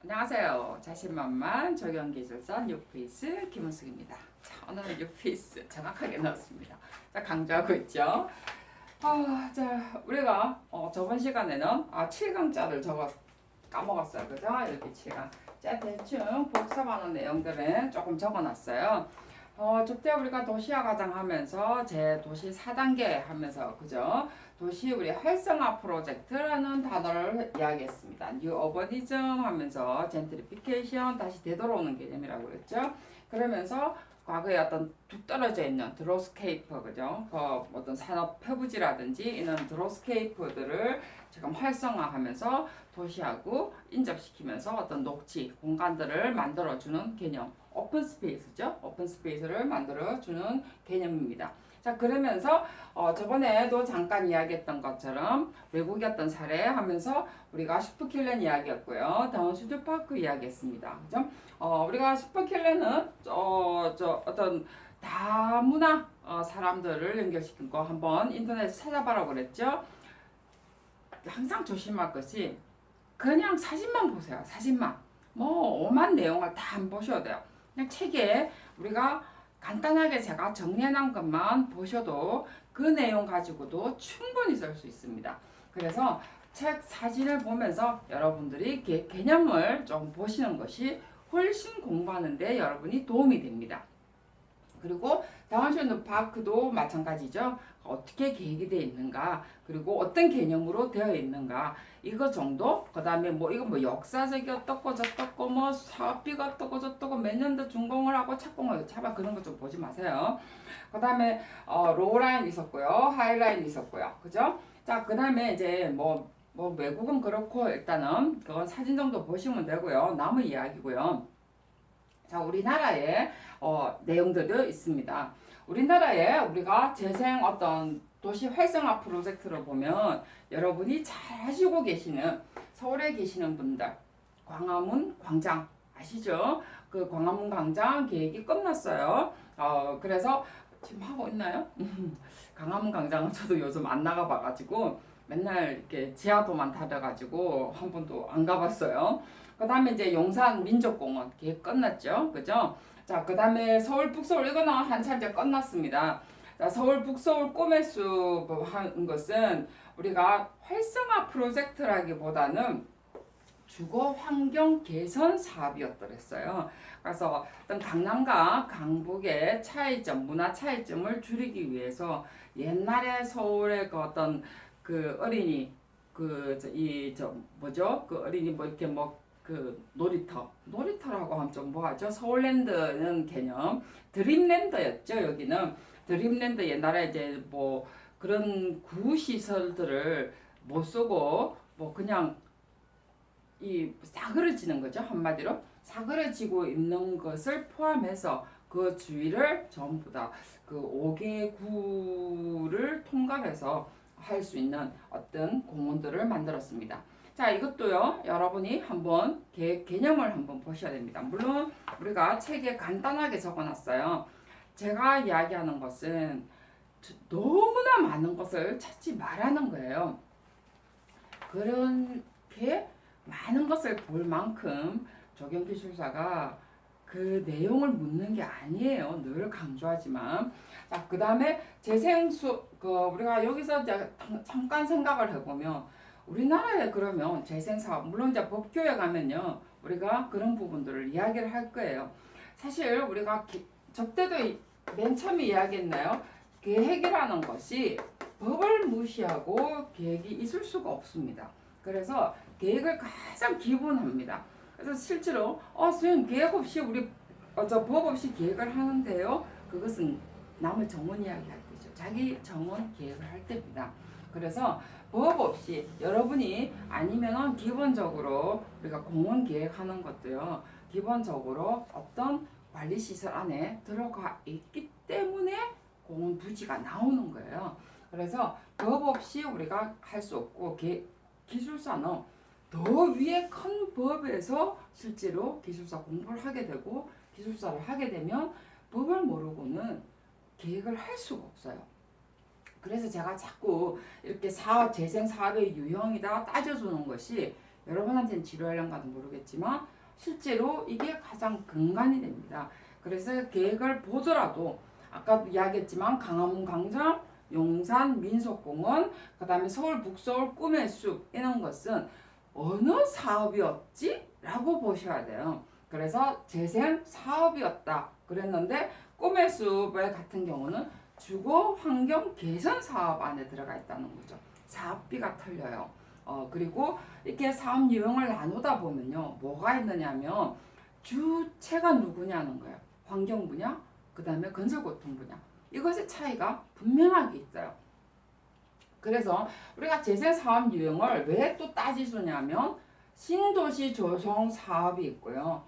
안녕하세요. 자신만만 적용기술사 뉴페이스 김은숙입니다. 자, 오늘은 뉴페이스 정확하게 넣었습니다. 자, 강조하고 있죠. 자, 우리가 저번 시간에는 7강자를 까먹었어요. 그죠? 이렇게 7강. 자, 대충 복습하는 내용들은 조금 적어놨어요. 저때 우리가 도시화 과정 하면서 제 도시 4단계 하면서 그죠? 도시 우리 활성화 프로젝트라는 단어를 이야기했습니다. 뉴 어버니즘 하면서 젠트리피케이션 다시 되돌아오는 개념이라고 그랬죠. 그러면서 과거에 어떤 뚝 떨어져 있는 드로스케이프 그죠? 어떤 산업 폐부지라든지 이런 드로스케이프들을 지금 활성화하면서 도시하고 인접시키면서 어떤 녹지 공간들을 만들어주는 개념 오픈 스페이스죠. 오픈 스페이스를 만들어주는 개념입니다. 자, 그러면서 저번에도 잠깐 이야기했던 것처럼 외국이었던 사례 하면서 우리가 슈퍼킬렌 이야기했고요. 다운 스튜디오파크 이야기했습니다. 그죠? 우리가 슈퍼킬렌은 어떤 다문화 사람들을 연결시킨 거 한번 인터넷에 찾아봐라고 그랬죠. 항상 조심할 것이 그냥 사진만 보세요. 사진만. 뭐 오만 내용을 다 안 보셔도 돼요. 그냥 책에 우리가 간단하게 제가 정리해놓은 것만 보셔도 그 내용 가지고도 충분히 쓸 수 있습니다. 그래서 책 사진을 보면서 여러분들이 개념을 좀 보시는 것이 훨씬 공부하는데 여러분이 도움이 됩니다. 그리고 다운슈는 파크도 마찬가지죠. 어떻게 계획이 되어 있는가, 그리고 어떤 개념으로 되어 있는가, 이거 정도. 그 다음에 이거 역사적이 어떻고 저떻고 사업비가 어떻고 저떻고 몇 년도 준공을 하고 착공을 차발 그런 거 좀 보지 마세요. 그 다음에 로우라인 있었고요, 하이라인 있었고요, 그죠? 자, 그 다음에 이제 외국은 그렇고 일단은 그건 사진 정도 보시면 되고요. 남의 이야기고요. 자, 우리나라에 내용들도 있습니다. 우리나라에 우리가 재생 어떤 도시 활성화 프로젝트를 보면 여러분이 잘 아시고 계시는 서울에 계시는 분들 광화문 광장 아시죠? 그 광화문 광장 계획이 끝났어요. 그래서 지금 하고 있나요? 광화문 광장은 저도 요즘 안 나가봐가지고 맨날 이렇게 지하도만 타려가지고 한 번도 안 가봤어요. 그 다음에 이제 용산 민족공원 계획 끝났죠. 그죠? 자, 그 다음에 서울 북서울 이거는 한참 이제 끝났습니다. 자, 서울 북서울 꿈의 숲 하는 것은 우리가 활성화 프로젝트라기보다는 주거 환경 개선 사업이었더랬어요. 그래서 어떤 강남과 강북의 차이점, 문화 차이점을 줄이기 위해서 옛날에 서울의 그 어떤 그 어린이 그 어린이 이렇게 그 놀이터라고 하면 좀 뭐하죠? 서울랜드는 개념 드림랜드였죠. 여기는 드림랜드 옛날에 이제 그런 구시설들을 못 쓰고 그냥 이 사그러지는 거죠. 한마디로 사그러지고 있는 것을 포함해서 그 주위를 전부 다 그 5개 구를 통과해서 할 수 있는 어떤 공원들을 만들었습니다. 자, 이것도요, 여러분이 한번 개념을 한번 보셔야 됩니다. 물론 우리가 책에 간단하게 적어놨어요. 제가 이야기하는 것은 너무나 많은 것을 찾지 말라는 거예요. 그렇게 많은 것을 볼 만큼 적용기술사가 그 내용을 묻는 게 아니에요. 늘 강조하지만. 자, 그 다음에 우리가 여기서 이제 잠깐 생각을 해보면, 우리나라에 그러면 재생사업, 물론 이제 법교에 가면요, 우리가 그런 부분들을 이야기를 할 거예요. 사실 우리가 저때도 맨 처음에 이야기했나요? 계획이라는 것이 법을 무시하고 계획이 있을 수가 없습니다. 그래서 계획을 가장 기본합니다. 그래서 실제로 선생님 계획 없이 우리 법 없이 계획을 하는데요. 그것은 남의 정원 이야기 할 때죠. 자기 정원 계획을 할 때입니다. 그래서 법 없이 여러분이 아니면은 기본적으로 우리가 공원 계획하는 것도요. 기본적으로 어떤 관리 시설 안에 들어가 있기 때문에 공원 부지가 나오는 거예요. 그래서 법 없이 우리가 할 수 없고 기술사는 더 위에 큰 법에서 실제로 기술사 공부를 하게 되고 기술사를 하게 되면 법을 모르고는 계획을 할 수가 없어요. 그래서 제가 자꾸 이렇게 재생 사업의 유형이다 따져주는 것이 여러분한테는 지루할런가는 모르겠지만 실제로 이게 가장 근간이 됩니다. 그래서 계획을 보더라도 아까도 이야기했지만 강화문 광장, 용산 민속공원, 그 다음에 서울 북서울 꿈의 숲 이런 것은 어느 사업이었지? 라고 보셔야 돼요. 그래서 재생 사업이었다 그랬는데 꿈의 숲의 같은 경우는 주거 환경 개선 사업 안에 들어가 있다는 거죠. 사업비가 틀려요. 그리고 이렇게 사업 유형을 나누다 보면요. 뭐가 있느냐면 주체가 누구냐는 거예요. 환경 분야, 그 다음에 건설고통 분야. 이것의 차이가 분명하게 있어요. 그래서 우리가 재생 사업 유형을 왜 또 따지느냐면 신도시 조성 사업이 있고요.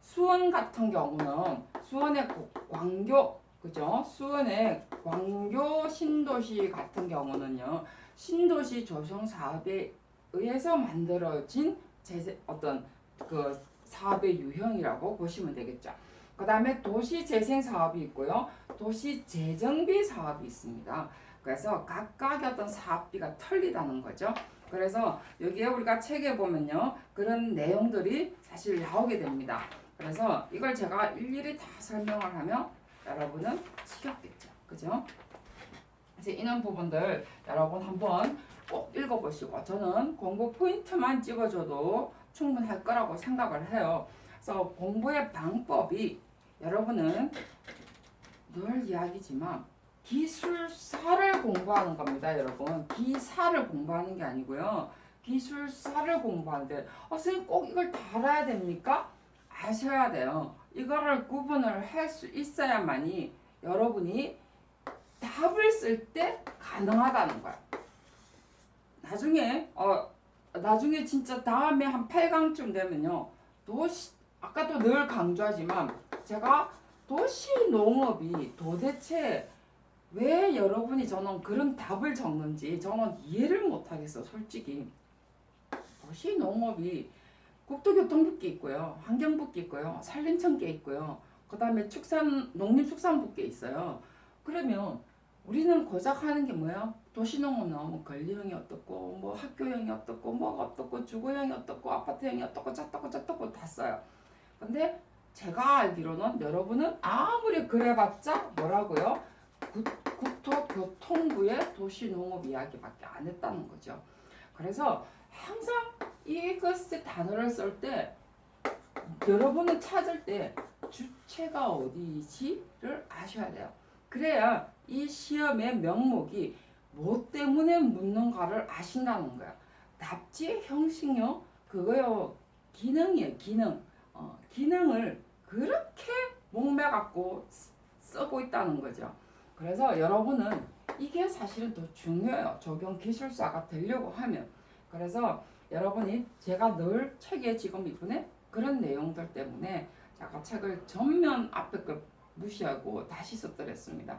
수원 같은 경우는 수원의 광교 그죠? 수원의 광교 신도시 같은 경우는요. 신도시 조성 사업에 의해서 만들어진 어떤 그 사업의 유형이라고 보시면 되겠죠. 그 다음에 도시 재생 사업이 있고요. 도시 재정비 사업이 있습니다. 그래서 각각의 어떤 사업비가 틀리다는 거죠. 그래서 여기에 우리가 책에 보면요. 그런 내용들이 사실 나오게 됩니다. 그래서 이걸 제가 일일이 다 설명을 하면 여러분은 지겹겠죠. 그죠? 그래서 이런 부분들 여러분 한번 꼭 읽어보시고 저는 공부 포인트만 찍어줘도 충분할 거라고 생각을 해요. 그래서 공부의 방법이 여러분은 늘 이야기지만 기술사를 공부하는 겁니다. 여러분 기사를 공부하는 게 아니고요. 기술사를 공부하는데 선생님 꼭 이걸 다 알아야 됩니까? 아셔야 돼요. 이거를 구분을 할 수 있어야만이 여러분이 답을 쓸 때 가능하다는 거야. 나중에 진짜 다음에 한 8강쯤 되면요. 아까도 늘 강조하지만 제가 도시 농업이 도대체 왜 여러분이 저는 그런 답을 적는지 저는 이해를 못하겠어 솔직히. 도시 농업이 국토교통부께 있고요. 환경부께 있고요. 산림청께 있고요. 그 다음에 농림축산부께 있어요. 그러면 우리는 고작 하는 게 뭐야? 도시농업은 뭐 권리형이 어떻고 뭐 학교형이 어떻고 뭐가 어떻고 주거형이 어떻고 아파트형이 어떻고 저떻고 다 써요. 근데 제가 알기로는 여러분은 아무리 그래봤자 뭐라고요? 국토교통부의 도시농업 이야기밖에 안 했다는 거죠. 그래서 항상 이것의 단어를 쓸 때 여러분은 찾을 때 주체가 어디지를 아셔야 돼요. 그래야 이 시험의 명목이 뭐 때문에 묻는가를 아신다는 거야. 답지 형식요 그거요 기능이에요. 기능을 그렇게 목매갖고 쓰고 있다는 거죠. 그래서 여러분은 이게 사실은 더 중요해요. 적용 기술사가 되려고 하면. 그래서 여러분이 제가 늘 책에 지금 이번에 그런 내용들 때문에 제가 책을 전면 앞에 걸 무시하고 다시 썼더랬습니다.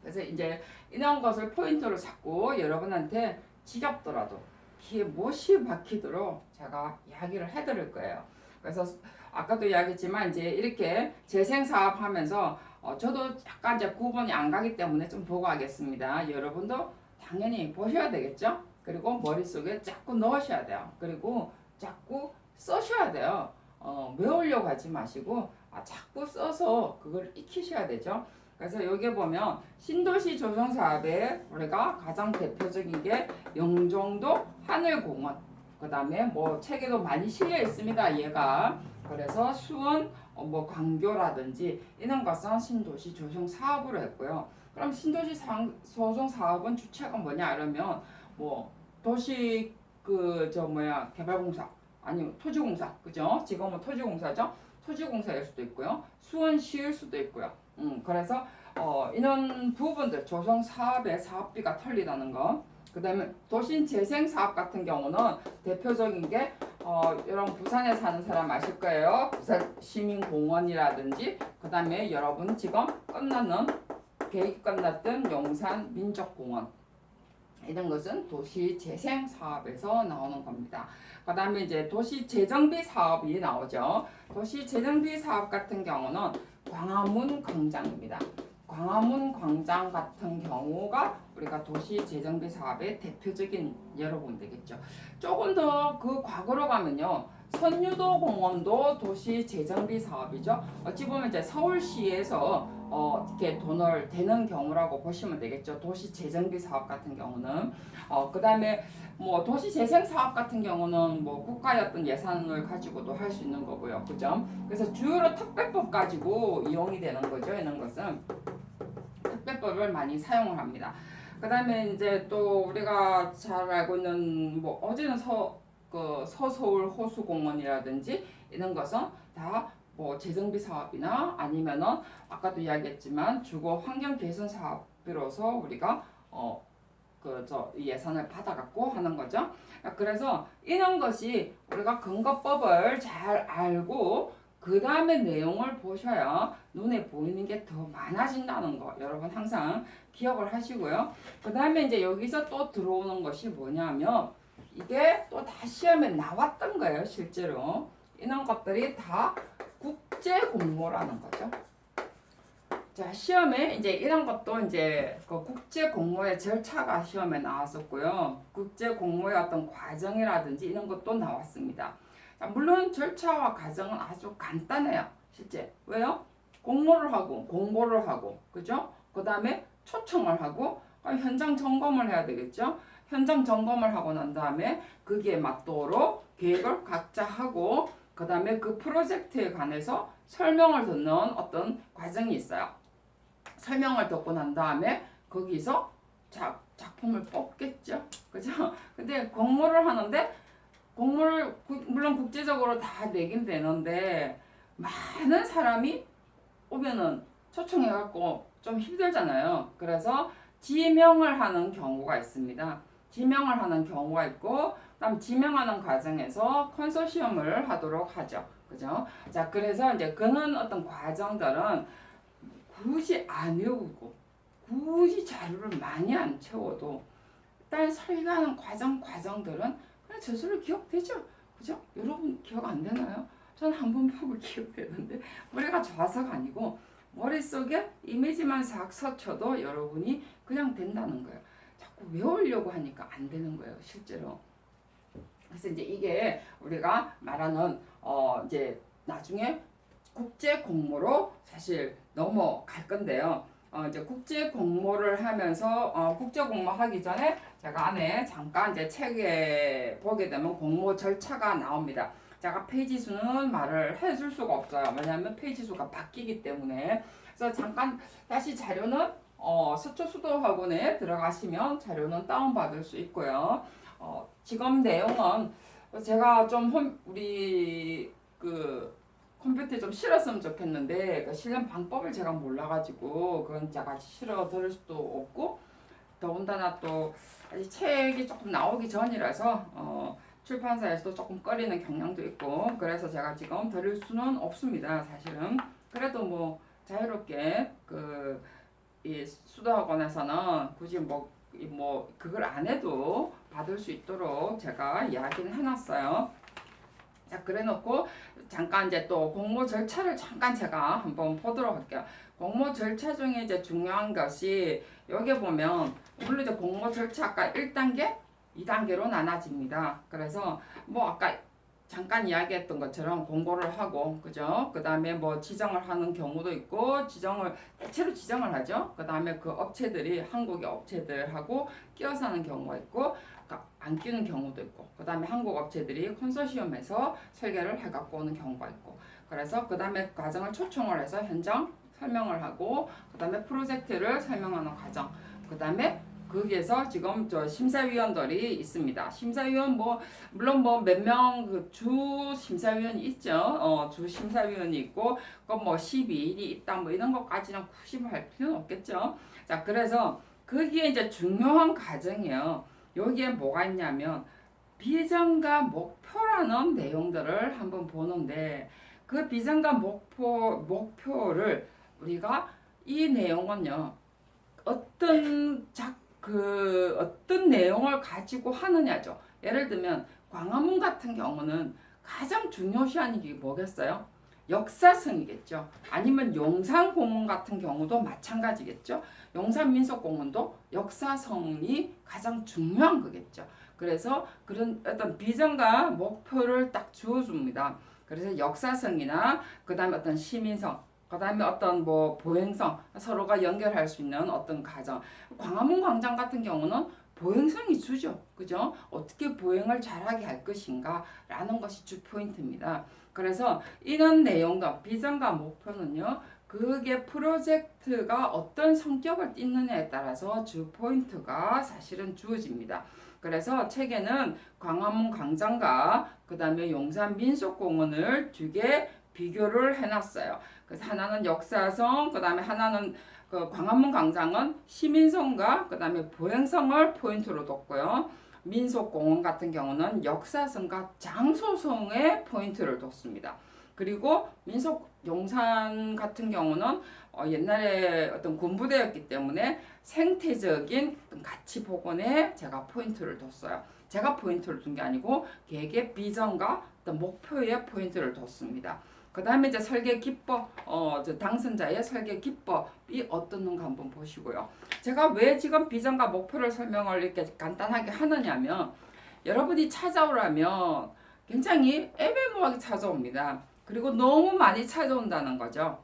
그래서 이제 이런 것을 포인트로 잡고 여러분한테 지겹더라도 귀에 못이 박히도록 제가 이야기를 해드릴 거예요. 그래서 아까도 이야기했지만 이제 이렇게 재생사업 하면서 저도 약간 이제 구분이 안 가기 때문에 좀 보고 하겠습니다. 여러분도 당연히 보셔야 되겠죠? 그리고 머릿속에 자꾸 넣으셔야 돼요. 그리고 자꾸 써셔야 돼요. 외우려고 하지 마시고 자꾸 써서 그걸 익히셔야 되죠. 그래서 여기 보면 신도시 조성 사업에 우리가 가장 대표적인 게 영종도 하늘공원, 그 다음에 뭐 책에도 많이 실려 있습니다. 얘가 그래서 수원 뭐 광교라든지 이런 것은 신도시 조성 사업으로 했고요. 그럼 신도시 조성 사업은 주체가 뭐냐 이러면 뭐 도시 개발공사 아니면 토지공사 그죠? 지금은 토지공사죠. 토지공사일 수도 있고요. 수원시일 수도 있고요. 그래서 이런 부분들 조성 사업의 사업비가 틀리다는 거. 그 다음에 도심재생사업 같은 경우는 대표적인 게 여러분 부산에 사는 사람 아실 거예요. 부산 시민공원이라든지 그 다음에 여러분 지금 계획이 끝났던 용산 민족공원 이런 것은 도시재생사업에서 나오는 겁니다. 그 다음에 이제 도시재정비 사업이 나오죠. 도시재정비 사업 같은 경우는 광화문 광장입니다. 광화문 광장 같은 경우가 우리가 도시 재정비 사업의 대표적인 예로 보면 되겠죠. 조금 더 그 과거로 가면요. 선유도 공원도 도시 재정비 사업이죠. 어찌 보면 이제 서울시에서 이렇게 돈을 대는 경우라고 보시면 되겠죠. 도시 재정비 사업 같은 경우는 그다음에 뭐 도시 재생 사업 같은 경우는 뭐 국가의 어떤 예산을 가지고도 할 수 있는 거고요. 그죠? 그래서 주로 특별법 가지고 이용이 되는 거죠. 이런 것은 특별법을 많이 사용을 합니다. 그다음에 이제 또 우리가 잘 알고 있는 뭐 어제는 서서울 호수공원이라든지 이런 것은 다 뭐 재정비 사업이나 아니면은 아까도 이야기했지만 주거 환경 개선 사업으로서 우리가 예산을 받아갖고 하는 거죠. 그래서 이런 것이 우리가 근거법을 잘 알고 그 다음에 내용을 보셔야 눈에 보이는 게 더 많아진다는 거 여러분 항상 기억을 하시고요. 그 다음에 이제 여기서 또 들어오는 것이 뭐냐면 이게 또 다 시험에 나왔던 거예요. 실제로 이런 것들이 다 국제 공모라는 거죠. 자, 시험에 이제 이런 것도 이제 그 국제 공모의 절차가 시험에 나왔었고요. 국제 공모의 어떤 과정이라든지 이런 것도 나왔습니다. 자, 물론 절차와 과정은 아주 간단해요. 실제. 왜요? 공모를 하고 공고를 하고 그죠? 그 다음에 초청을 하고 현장 점검을 해야 되겠죠? 현장 점검을 하고 난 다음에 거기에 맞도록 계획을 각자 하고 그 다음에 그 프로젝트에 관해서 설명을 듣는 어떤 과정이 있어요. 설명을 듣고 난 다음에 거기서 작품을 뽑겠죠. 그죠? 근데 공모를 하는데 공모를 물론 국제적으로 다 내긴 되는데 많은 사람이 오면은 초청해갖고 좀 힘들잖아요. 그래서 지명을 하는 경우가 있습니다. 지명을 하는 경우가 있고 그다음 지명하는 과정에서 컨소시엄을 하도록 하죠. 그죠? 자, 그래서 이제 그런 어떤 과정들은 굳이 안 외우고 굳이 자료를 많이 안 채워도 일단 설계하는 과정들은 그냥 저절로 기억되죠. 그죠? 여러분 기억 안 되나요? 저는 한 번 보고 기억되는데 머리가 좋아서가 아니고 머릿속에 이미지만 싹 서쳐도 여러분이 그냥 된다는 거예요. 자꾸 외우려고 하니까 안 되는 거예요. 실제로. 그래서 이제 이게 우리가 말하는 이제 나중에 국제 공모로 사실 넘어갈 건데요. 이제 국제 공모를 하면서 국제 공모 하기 전에 제가 안에 잠깐 이제 책에 보게 되면 공모 절차가 나옵니다. 제가 페이지 수는 말을 해줄 수가 없어요. 왜냐하면 페이지 수가 바뀌기 때문에. 그래서 잠깐 다시 자료는 서초수도학원에 들어가시면 자료는 다운받을 수 있고요. 지금 내용은 제가 좀 우리 컴퓨터에 좀 실었으면 좋겠는데 그 실는 방법을 제가 몰라가지고 그건 제가 실어 드릴 수도 없고 더군다나 또 아직 책이 조금 나오기 전이라서 출판사에서도 조금 꺼리는 경향도 있고 그래서 제가 지금 드릴 수는 없습니다. 사실은 그래도 뭐 자유롭게 이 수도학원에서는 굳이 뭐 그걸 안 해도 받을 수 있도록 제가 이야기는 해놨어요. 자, 그래 놓고 잠깐 이제 또 공모 절차를 잠깐 제가 한번 보도록 할게요. 공모 절차 중에 이제 중요한 것이 여기 보면 물론 이제 공모 절차가 1단계, 2단계로 나눠집니다. 그래서 뭐 아까 잠깐 이야기했던 것처럼 공고를 하고 그죠? 그다음에 뭐 지정을 하는 경우도 있고 대체로 지정을 하죠. 그다음에 그 업체들이 한국의 업체들하고 끼워서 하는 경우가 있고 안 끼는 경우도 있고 그다음에 한국 업체들이 컨소시엄에서 설계를 해갖고 오는 경우가 있고 그래서 그다음에 과정을 초청을 해서 현장 설명을 하고 그다음에 프로젝트를 설명하는 과정 그다음에 거기에서 지금 심사위원들이 있습니다. 심사위원 물론 몇 명 주 심사위원이 있죠. 주 심사위원이 있고 그 12일이 있다 이런 것까지는 굳이 할 필요는 없겠죠. 자, 그래서 거기에 이제 중요한 과정이에요. 여기에 뭐가 있냐면 비전과 목표라는 내용들을 한번 보는데 그 비전과 목표를 우리가 이 내용은요 어떤 내용을 가지고 하느냐죠. 예를 들면 광화문 같은 경우는 가장 중요시하는 게 뭐겠어요? 역사성이겠죠. 아니면 용산공원 같은 경우도 마찬가지겠죠. 용산민속공원도 역사성이 가장 중요한 거겠죠. 그래서 그런 어떤 비전과 목표를 딱 주어줍니다. 그래서 역사성이나 그 다음에 어떤 시민성, 그 다음에 어떤 뭐 보행성, 서로가 연결할 수 있는 어떤 가정. 광화문 광장 같은 경우는 보행성이 주죠. 그죠? 어떻게 보행을 잘하게 할 것인가 라는 것이 주 포인트입니다. 그래서 이런 내용과 비전과 목표는요. 그게 프로젝트가 어떤 성격을 띠느냐에 따라서 주 포인트가 사실은 주어집니다. 그래서 책에는 광화문 광장과 그 다음에 용산 민속공원을 두 개 비교를 해놨어요. 그래서 하나는 역사성, 그 다음에 하나는 그 광화문 광장은 시민성과 그 다음에 보행성을 포인트로 뒀고요. 민속공원 같은 경우는 역사성과 장소성에 포인트를 뒀습니다. 그리고 민속 용산 같은 경우는 옛날에 어떤 군부대였기 때문에 생태적인 가치 복원에 제가 포인트를 뒀어요. 제가 포인트를 둔 게 아니고 계획의 비전과 어떤 목표에 포인트를 뒀습니다. 그 다음에 이제 설계 기법, 당선자의 설계 기법이 어떻는가 한번 보시고요. 제가 왜 지금 비전과 목표를 설명을 이렇게 간단하게 하느냐면 여러분이 찾아오라면 굉장히 애매모호하게 찾아옵니다. 그리고 너무 많이 찾아온다는 거죠.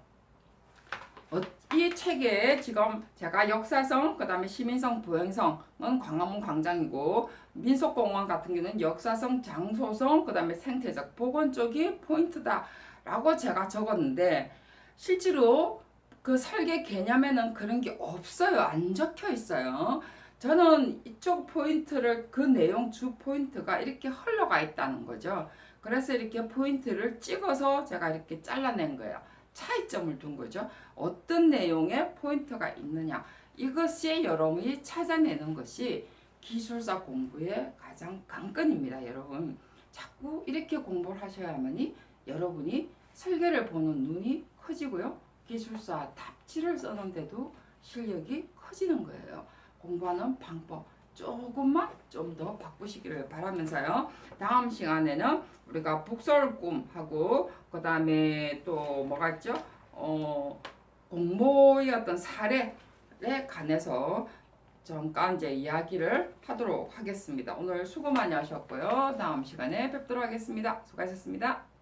이 책에 지금 제가 역사성, 그 다음에 시민성, 보행성은 광화문 광장이고 민속공원 같은 경우는 역사성, 장소성, 그 다음에 생태적 복원 쪽이 포인트다 라고 제가 적었는데 실제로 그 설계 개념에는 그런 게 없어요. 안 적혀 있어요. 저는 이쪽 포인트를 그 내용 주 포인트가 이렇게 흘러가 있다는 거죠. 그래서 이렇게 포인트를 찍어서 제가 이렇게 잘라낸 거예요. 차이점을 둔 거죠. 어떤 내용에 포인트가 있느냐. 이것이 여러분이 찾아내는 것이 기술사 공부의 가장 관건입니다. 여러분. 자꾸 이렇게 공부를 하셔야만이 여러분이 설계를 보는 눈이 커지고요. 기술사 답지를 쓰는데도 실력이 커지는 거예요. 공부하는 방법 조금만 좀 더 바꾸시기를 바라면서요. 다음 시간에는 우리가 북설 꿈하고 그 다음에 또 뭐가 있죠? 공모의 어떤 사례에 관해서 잠깐 이제 이야기를 하도록 하겠습니다. 오늘 수고 많이 하셨고요. 다음 시간에 뵙도록 하겠습니다. 수고하셨습니다.